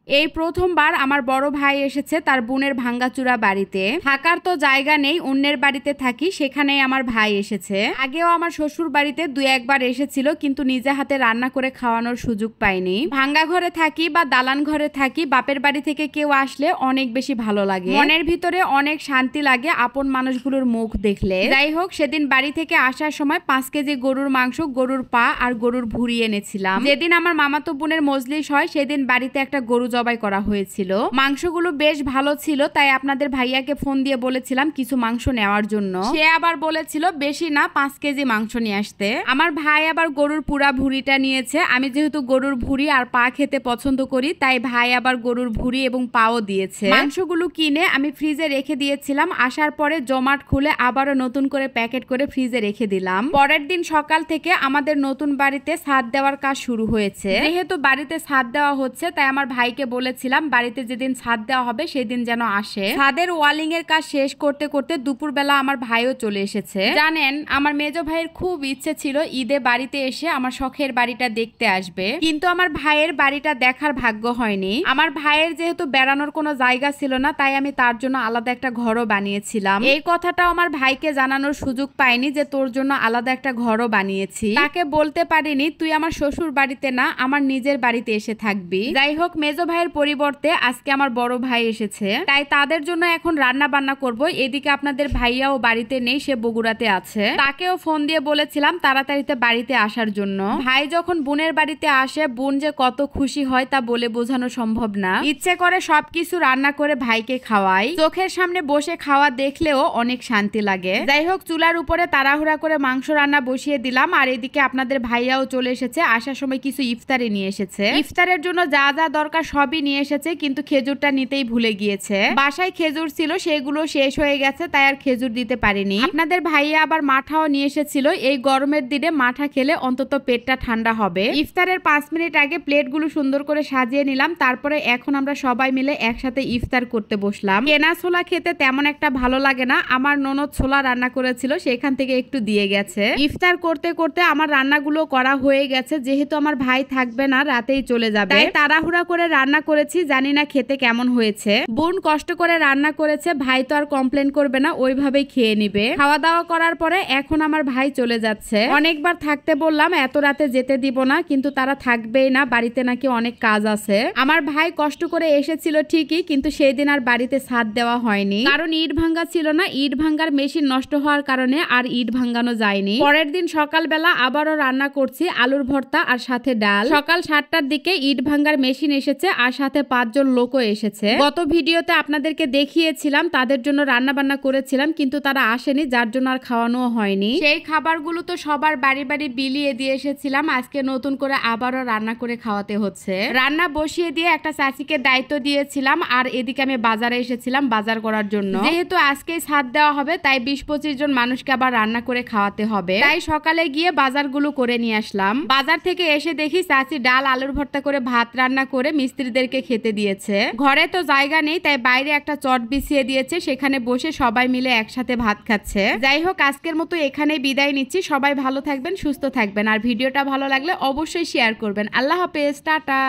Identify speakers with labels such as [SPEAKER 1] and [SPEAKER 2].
[SPEAKER 1] এই প্রথমবার আমার বড় ভাই এসেছে তার বোনের ভাঙ্গাচুরা বাড়িতে। থাকার তো জায়গা নেই, অন্যের বাড়িতে থাকি, সেখানেই আমার ভাই এসেছে। আগেও আমার শ্বশুর বাড়িতে দুই একবার এসেছিল, কিন্তু নিজে হাতে রান্না করে খাওয়ানোর সুযোগ পাইনি। ভাঙ্গা ঘরে থাকি বা দালান ঘরে থাকি, বাপের বাড়ি থেকে কেউ আসলে অনেক বেশি ভালো লাগে, মনের ভিতরে অনেক শান্তি লাগে আপন মানুষগুলোর মুখ দেখলে। যাই হোক, সেদিন বাড়ি থেকে আসার সময় 5 কেজি গরুর মাংস, গরুর পা আর গরুর ভুঁড়ি এনেছিলাম। যেদিন আমার মামাতো বোনের মজলিস হয় সেদিন বাড়িতে একটা গরু জবাই করা হয়েছিল। মাংসগুলো বেশ ভালো ছিল, তাই আপনাদের ভাইয়াকে ফোন দিয়ে বলেছিলাম কিছু মাংস নেওয়ার জন্য। সে আবার বলেছিল বেশি না 5 কেজি মাংস নিয়ে আসতে। আমার ভাই আবার গরুর পুরা ভুঁড়িটা নিয়েছে। আমি যেহেতু গরুর ভুঁড়ি আর পা খেতে পছন্দ করি, তাই ভাই আবার গরুর ভুঁড়ি এবং পাও দিয়েছে। মাংসগুলো কিনে আমি ফ্রিজে রেখে দিয়েছিলাম। আসার পরে জমাট খুলে আবারও নতুন করে প্যাকেট করে ফ্রিজে রেখে দিলাম। পরের দিন সকাল থেকে আমাদের নতুন বাড়িতে ছাদ দেওয়ার কাজ শুরু হয়েছে। যেহেতু বাড়িতে ছাদ দেওয়া হচ্ছে, তাই আমার ভাইকে বলেছিলাম বাড়িতে যেদিন ছাদ দেওয়া হবে সেদিন যেন আসে। ছাদের ওয়ালিং এর কাজ শেষ করতে করতে দুপুরবেলা আমার ভাইও চলে এসেছে। জানেন, আমার মেজো ভাইয়ের খুব ইচ্ছে ছিল ঈদে বাড়িতে এসে আমার শখের বাড়িটা দেখতে আসবে, কিন্তু আমার ভাইয়ের বাড়িটা দেখার ভাগ্য হয়নি। আমার ভাইয়ের যেহেতু বেড়ানোর কোনো জায়গা ছিল না, তাই আমি তার জন্য আলাদা একটা ঘরও বানিয়েছিলাম। এই কথাটাও আমার ভাইকে জানানোর সুযোগ পাইনি যে তোর জন্য আলাদা একটা ঘরও বানিয়েছি। তাকে বলতে পারিনি তুই আমার শ্বশুর বাড়িতে না, আমার নিজের বাড়িতে এসে থাকবি। যাই হোক, মেজো ভাইয়ের পরিবর্তে আজকে আমার বড় ভাই এসেছে, তাই তাদের জন্য এখন রান্না বান্না করব। এদিকে আপনাদের ভাইয়াও বাড়িতে নেই, সে বগুড়াতে আছে। তাকেও ফোন দিয়ে বলেছিলাম তাড়াতাড়িতে বাড়িতে আসার জন্য। ভাই যখন বোনের বাড়িতে আসে, বোন যে কত খুশি হয় তা বলে বোঝানো সম্ভব না। ইচ্ছে করে সবকিছু রান্না করে ভাইকে খাওয়াই। চোখের সামনে বসে খাওয়া দেখলেও অনেক শান্তি লাগে। যাই হোক, চুলার উপরে তাড়াহুড়া করে মাংস রান্না বসিয়ে দিলাম। আর এদিকে আপনাদের ভাইয়াও চলে এসেছে। আসার সময় কিছু ইফতারি নিয়ে এসেছে। ইফতারের জন্য যা যা দরকার সবই নিয়ে এসেছে, কিন্তু খেজুরটা নিতেই ভুলে গিয়েছে। বাসায় খেজুর ছিল, সেগুলো শেষ হয়ে গেছে, তাই আর খেজুর দিতে পারিনি। আপনাদের ভাইয়া আবার মাঠাও নিয়ে এসেছিল। এই গরমের দিনে মাঠা খেলে অন্তত পেটটা ঠান্ডা হবে। ইফতারের 5 মিনিট আগে প্লেটগুলো সুন্দর করে সাজিয়ে নিলাম। তারপরে এখন আমরা সবাই মিলে একসাথে ইফতার করতে বসলাম। কেনা ছোলা খেতে তেমন একটা ভালো লাগে না। আমার ননদ ছোলা রান্না করেছিল, সেখান থেকে একটু দিয়ে গেছে। ইফতার করতে করতে আমার রান্নাগুলো করা হয়ে গেছে। যেহেতু আমার ভাই থাকবে না, রাতেই চলে যাবে, তাই তাড়াহুড়া করে রান্না করেছি। জানি না খেতে কেমন হয়েছে। বোন কষ্ট করে রান্না করেছে, ভাই তো আর কমপ্লেন করবে না, ওইভাবেই খেয়ে নিবে। খাওয়া দাওয়া করার পরে এখন আমার ভাই চলে যাচ্ছে। অনেকবার থাকতে বললাম এত রাতে যেতে দিব না, কিন্তু তারা থাকবেই না, বাড়িতে নাকি অনেক কাজ আছে। আমার ভাই কষ্ট করে এসেছিল ঠিকই, কিন্তু সেই দিন আর বাড়িতে ছাদ দেওয়া হয়নি, কারণ ইট ভাঙ্গা ছিল না। ইট ভাঙ্গার মেশিন নষ্ট হওয়ার কারণে আর ইট ভাঙ্গানো যায়নি। পরের দিন সকালবেলা আবারও রান্না করছি আলুর ভর্তা আর সাথে ডাল। সকাল 7টার দিকে ইট ভাঙ্গার মেশিন এসেছে আর সাথে 5 জন লোকও এসেছে। গত ভিডিওতে আপনাদেরকে দেখিয়েছিলাম তাদের জন্য রান্না বান্না করেছিলাম, কিন্তু তারা আসেনি, যার জন্য আর খাওয়ানো হয়নি। সেই খাবারগুলো তো সবার বাড়ি বাড়ি বিলিয়ে দিয়ে এসেছিলাম। আজকে নতুন করে আবারও রান্না করে খাওয়াতে হচ্ছে। রান্না বসিয়ে দিয়ে একটা চাচিকে দায়িত্ব দিয়েছিলাম, আর এদিকে আমি বাজারে এসেছিলাম বাজার করার জন্য। যেহেতু আজকেই ছাদ দেওয়া হবে, তাই 20-25 জন মানুষকে আবার রান্না করে খাওয়াতে হবে, তাই সকালে গিয়ে বাজারগুলো করে নিয়ে আসলাম। বাজার থেকে এসে দেখি চাচি ডাল আলুর ভর্তা করে ভাত রান্না করে মিস্ত্রিদেরকে খেতে দিয়েছে। ঘরে তো জায়গা নেই, তাই বাইরে একটা চট বিছিয়ে দিয়েছে, সেখানে বসে সবাই মিলে একসাথে ভাত খাচ্ছে। যাই হোক, আজকের মতো এখানেই বিদায় নিচ্ছি। সবাই ভালো থাকবেন, সুস্থ থাকবেন, আর ভিডিওটা ভালো লাগলে অবশ্যই শেয়ার করবেন। আল্লাহ হাফেজ, টাটা।